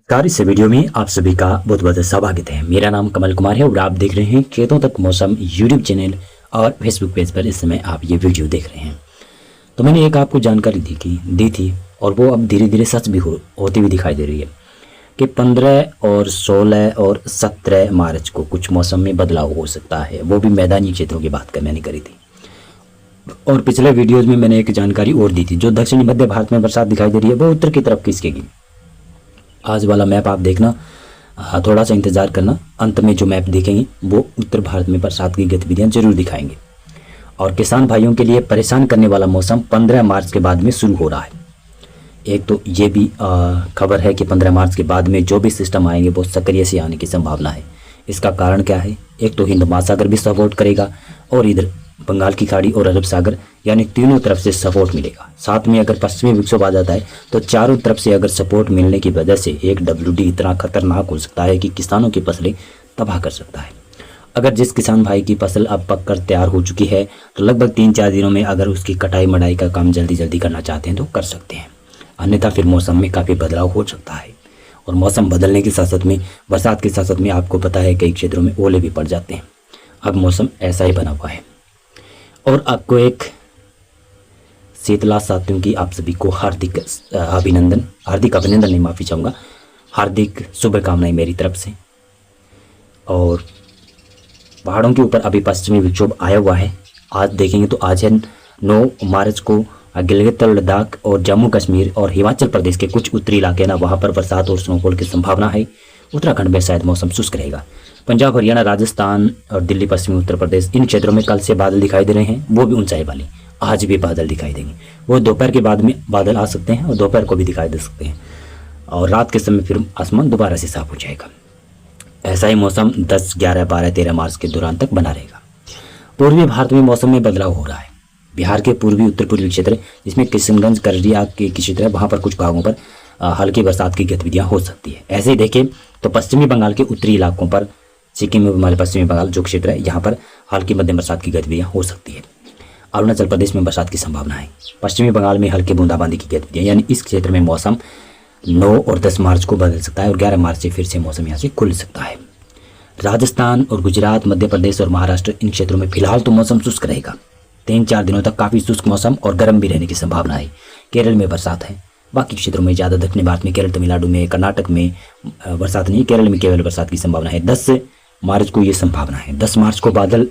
Car इस video में आप सभी का बहुत बहुत स्वागत है। मेरा नाम कमल कुमार है और आप देख रहे हैं खेतों तक मौसम यूट्यूब चैनल और फेसबुक पेज पर इस समय आप ये वीडियो देख रहे हैं। तो मैंने एक आपको जानकारी दी थी और वो अब धीरे धीरे सच भी होती हुई दिखाई दे रही है कि 15 और 16 और 17 मार्च को कुछ मौसम में बदलाव हो सकता है। वो भी मैदानी क्षेत्रों की बात मैंने करी थी और पिछले वीडियोज़ में मैंने एक जानकारी और दी थी। जो दक्षिणी मध्य भारत में बरसात दिखाई दे रही है वो उत्तर की तरफ खिसकेगी। आज वाला मैप आप देखना, थोड़ा सा इंतज़ार करना, अंत में जो मैप देखेंगे वो उत्तर भारत में बरसात की गतिविधियां जरूर दिखाएंगे। और किसान भाइयों के लिए परेशान करने वाला मौसम 15 मार्च के बाद में शुरू हो रहा है। एक तो ये भी खबर है कि 15 मार्च के बाद में जो भी सिस्टम आएंगे वो सक्रिय से आने की संभावना है। इसका कारण क्या है? एक तो हिंद महासागर भी सपोर्ट करेगा और इधर बंगाल की खाड़ी और अरब सागर, यानी तीनों तरफ से सपोर्ट मिलेगा। साथ में अगर पश्चिमी विक्षोभ आ जाता है तो चारों तरफ से अगर सपोर्ट मिलने की वजह से एक WD इतना खतरनाक हो सकता है कि किसानों की फसलें तबाह कर सकता है। अगर जिस किसान भाई की फसल अब पककर तैयार हो चुकी है तो लगभग 3-4 दिनों में अगर उसकी कटाई मढ़ाई का काम जल्दी जल्दी करना चाहते हैं तो कर सकते हैं, अन्यथा फिर मौसम में काफ़ी बदलाव हो सकता है। और मौसम बदलने के साथ साथ में बरसात के साथ साथ में आपको पता है कई क्षेत्रों में ओले भी पड़ जाते हैं। अब मौसम ऐसा ही बना हुआ है और आपको एक शीतला सातवीं की आप सभी को हार्दिक अभिनंदन नहीं, माफ़ी चाहूँगा, हार्दिक शुभकामनाएं मेरी तरफ से। और पहाड़ों के ऊपर अभी पश्चिमी विक्षोभ आया हुआ है। आज देखेंगे तो आज है 9 मार्च को गिलगित लद्दाख और जम्मू कश्मीर और हिमाचल प्रदेश के कुछ उत्तरी इलाके ना, वहाँ पर बरसात और स्नोफॉल की संभावना है। उत्तराखंड में शायद मौसम शुष्क रहेगा। पंजाब, हरियाणा, राजस्थान और दिल्ली, पश्चिमी उत्तर प्रदेश, इन क्षेत्रों में कल से बादल दिखाई दे रहे हैं, वो भी ऊंचाई वाले। आज भी बादल दिखाई देंगे, वो दोपहर के बाद में बादल आ सकते हैं और दोपहर को भी दिखाई दे सकते हैं और रात के समय फिर आसमान दोबारा से साफ हो जाएगा। ऐसा ही मौसम 10, 11, 12, 13 मार्च के दौरान तक बना रहेगा। पूर्वी भारत में मौसम में बदलाव हो रहा है। बिहार के पूर्वी उत्तर पूर्वी क्षेत्र जिसमें किशनगंज, कररिया के क्षेत्र है, वहाँ पर कुछ भागों पर हल्की बरसात की गतिविधियाँ हो सकती है। ऐसे ही देखें तो पश्चिमी बंगाल के उत्तरी इलाकों पर, सिक्किम में हमारे पश्चिमी बंगाल जो क्षेत्र है, यहाँ पर हल्की मध्यम बरसात की गतिविधियाँ हो सकती है। अरुणाचल प्रदेश में बरसात की संभावना है। पश्चिमी बंगाल में हल्की बूंदाबांदी की गतिविधियाँ, यानी इस क्षेत्र में मौसम 9 और 10 मार्च को बदल सकता है और 11 मार्च से फिर से मौसम यहाँ से खुल सकता है। राजस्थान और गुजरात, मध्य प्रदेश और महाराष्ट्र, इन क्षेत्रों में फिलहाल तो मौसम शुष्क रहेगा। 3-4 दिनों तक काफ़ी शुष्क मौसम और गर्म भी रहने की संभावना है। केरल में बरसात है, बाकी क्षेत्रों में ज़्यादा दक्षिणी भारत में, केरल, तमिलनाडु में, कर्नाटक में बरसात नहीं, केरल में केवल बरसात की संभावना है। 10 मार्च को ये संभावना है। 10 मार्च को बादल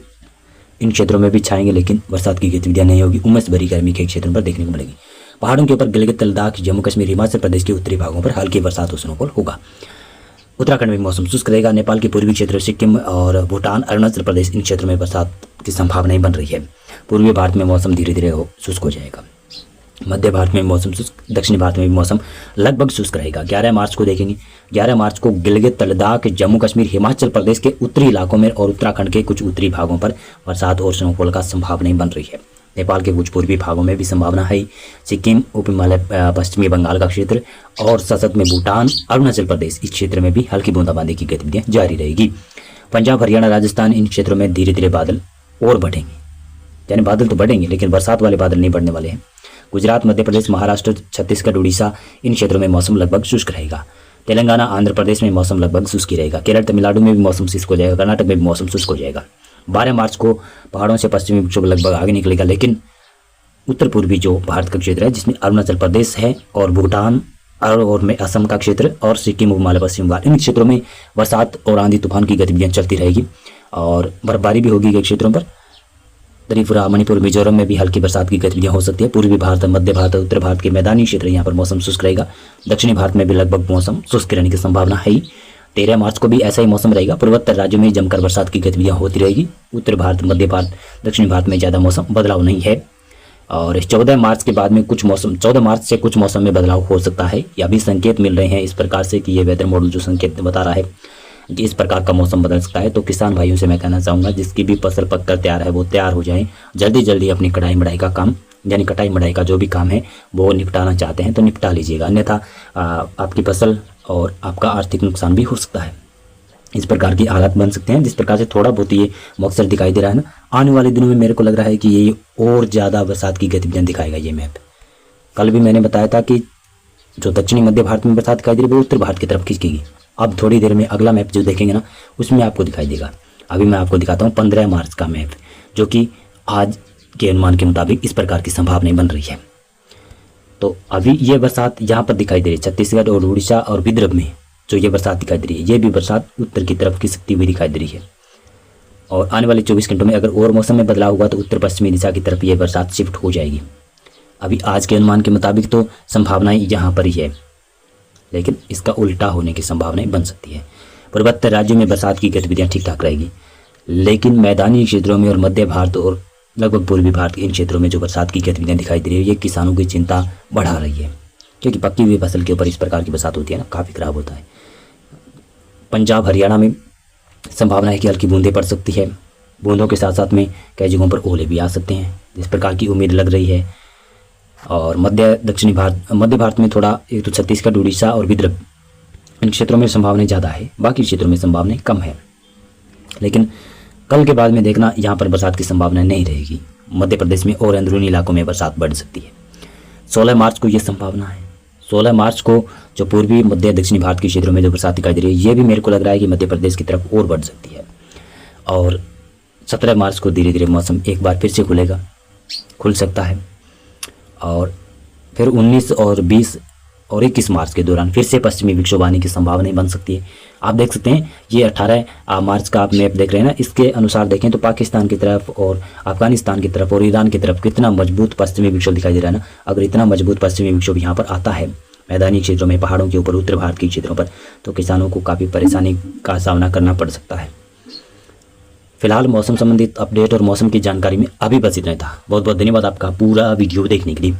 इन क्षेत्रों में भी छाएंगे लेकिन बरसात की गतिविधियां नहीं होगी। उमस भरी गर्मी के क्षेत्रों पर देखने को मिलेगी। पहाड़ों के ऊपर गिलगित लद्दाख, जम्मू कश्मीर, हिमाचल प्रदेश के उत्तरी भागों पर हल्की बरसात और स्नोफॉल होगा। उत्तराखंड में मौसम शुष्क रहेगा। नेपाल के पूर्वी क्षेत्र, सिक्किम और भूटान, अरुणाचल प्रदेश, इन क्षेत्रों में बरसात की संभावनाएं बन रही है। पूर्वी भारत में मौसम धीरे धीरे शुष्क हो जाएगा। मध्य भारत में मौसम शुष्क, दक्षिणी भारत में भी मौसम लगभग शुष्क रहेगा। 11 मार्च को देखेंगे, 11 मार्च को गिलगित लद्दाख, जम्मू कश्मीर, हिमाचल प्रदेश के उत्तरी इलाकों में और उत्तराखंड के कुछ उत्तरी भागों पर बरसात और स्नोफॉल का संभावनाएं बन रही है। नेपाल के कुछ पूर्वी भागों में भी संभावना है। सिक्किम, उप हिमालय, पश्चिमी बंगाल का क्षेत्र और सतत में भूटान, अरुणाचल प्रदेश, इस क्षेत्र में भी हल्की बूंदाबांदी की गतिविधियां जारी रहेगी। पंजाब, हरियाणा, राजस्थान, इन क्षेत्रों में धीरे धीरे बादल और बढ़ेंगे, यानी बादल तो बढ़ेंगे लेकिन बरसात वाले बादल नहीं बढ़ने वाले हैं। गुजरात, मध्य प्रदेश, महाराष्ट्र, छत्तीसगढ़, उड़ीसा, इन क्षेत्रों में मौसम लगभग शुष्क रहेगा। तेलंगाना, आंध्र प्रदेश में मौसम लगभग शुष्क ही रहेगा। केरल, तमिलनाडु में भी मौसम शुष्क हो जाएगा। कर्नाटक में भी मौसम शुष्क हो जाएगा। 12 मार्च को पहाड़ों से पश्चिमी विक्षोभ लगभग आगे निकलेगा लेकिन उत्तर पूर्वी जो भारत का क्षेत्र है जिसमें अरुणाचल प्रदेश है और भूटान और में असम का क्षेत्र और सिक्किम, हिमालय, पश्चिम बंगाल, इन क्षेत्रों में बरसात और आंधी तूफान की गतिविधियां चलती रहेगी और बर्फबारी भी होगी कई क्षेत्रों पर। त्रिपुरा, मणिपुर, मिजोरम में भी हल्की बरसात की गतिविधियां हो सकती है। पूर्वी भारत, मध्य भारत, उत्तर भारत के मैदानी क्षेत्र, यहाँ पर मौसम शुष्क रहेगा। दक्षिणी भारत में भी लगभग मौसम शुष्क रहने की संभावना है। 13 मार्च को भी ऐसा ही मौसम रहेगा। पूर्वोत्तर राज्यों में जमकर बरसात की गतिविधियां होती रहेगी। उत्तर भारत, मध्य भारत, दक्षिणी भारत में ज़्यादा मौसम बदलाव नहीं है। और 14 मार्च के बाद में 14 मार्च से कुछ मौसम में बदलाव हो सकता है। या भी संकेत मिल रहे हैं इस प्रकार से कि ये वेदर मॉडल जो संकेत बता रहा है कि इस प्रकार का मौसम बदल सकता है। तो किसान भाइयों से मैं कहना चाहूँगा जिसकी भी फसल पककर तैयार है वो तैयार हो जाए, जल्दी जल्दी अपनी कटाई मढ़ाई का काम, यानी कटाई मढ़ाई का जो भी काम है वो निपटाना चाहते हैं तो निपटा लीजिएगा, अन्यथा आपकी फसल और आपका आर्थिक नुकसान भी हो सकता है। इस प्रकार की हालात बन सकते हैं। जिस प्रकार से थोड़ा बहुत ये मौसम दिखाई दे रहा है ना, आने वाले दिनों में मेरे को लग रहा है कि ये और ज़्यादा बरसात की गतिविधियाँ दिखाएगा ये मैप। कल भी मैंने बताया था कि जो दक्षिणी मध्य भारत में बरसात दिखाई दे रही है वो उत्तर भारत की तरफ खिसकेगी। अब थोड़ी देर में अगला मैप जो देखेंगे ना उसमें आपको दिखाई देगा। अभी मैं आपको दिखाता हूँ 15 मार्च का मैप, जो कि आज के अनुमान के मुताबिक इस प्रकार की संभावनाएं बन रही है। तो अभी ये बरसात यहाँ पर दिखाई दे रही है, छत्तीसगढ़ और उड़ीसा और विदर्भ में जो ये बरसात दिखाई दे रही है, ये भी बरसात उत्तर की तरफ खिसकती हुई दिखाई दे रही है। और आने वाले 24 घंटों में अगर और मौसम में बदलाव हुआ तो उत्तर पश्चिमी दिशा की तरफ ये बरसात शिफ्ट हो जाएगी। अभी आज के अनुमान के मुताबिक तो संभावनाएं यहाँ पर ही है, लेकिन इसका उल्टा होने की संभावनाएं बन सकती है। पूर्वोत्तर राज्यों में बरसात की गतिविधियाँ ठीक ठाक रहेगी, लेकिन मैदानी क्षेत्रों में और मध्य भारत और लगभग पूर्वी भारत के इन क्षेत्रों में जो बरसात की गतिविधियाँ दिखाई दे रही है ये किसानों की चिंता बढ़ा रही है, क्योंकि पक्की हुई फसल के ऊपर इस प्रकार की बरसात होती है ना, काफ़ी खराब होता है। पंजाब हरियाणा में संभावना है कि हल्की बूंदें पड़ सकती है। बूंदों के साथ साथ में कई जगहों पर ओले भी आ सकते हैं, जिस प्रकार की उम्मीद लग रही है। और मध्य भारत में थोड़ा एक तो छत्तीसगढ़, उड़ीसा और विदर्भ इन क्षेत्रों में संभावनाएं ज़्यादा है, बाकी क्षेत्रों में संभावनाएं कम है। लेकिन कल के बाद में देखना यहाँ पर बरसात की संभावना नहीं रहेगी। मध्य प्रदेश में और अंदरूनी इलाकों में बरसात बढ़ सकती है। 16 मार्च को ये संभावना है। 16 मार्च को जो पूर्वी मध्य दक्षिणी भारत के क्षेत्रों में जो बरसात दिखाई दे रही है ये भी मेरे को लग रहा है कि मध्य प्रदेश की तरफ और बढ़ सकती है। और 17 मार्च को धीरे धीरे मौसम एक बार फिर से खुल सकता है। और फिर 19 और 20 और 21 मार्च के दौरान फिर से पश्चिमी विक्षोभ आने की संभावनाएं बन सकती है। आप देख सकते हैं ये 18 मार्च का आप मैप देख रहे हैं ना, इसके अनुसार देखें तो पाकिस्तान की तरफ और अफगानिस्तान की तरफ और ईरान की तरफ कितना मजबूत पश्चिमी विक्षोभ दिखाई दे रहा है ना। अगर इतना मजबूत पश्चिमी विक्षोभ यहाँ पर आता है मैदानी क्षेत्रों में, पहाड़ों के ऊपर, उत्तर भारत के क्षेत्रों पर, तो किसानों को काफ़ी परेशानी का सामना करना पड़ सकता है। फिलहाल मौसम संबंधित अपडेट और मौसम की जानकारी में अभी बस इतना था। बहुत बहुत धन्यवाद आपका पूरा वीडियो देखने के लिए।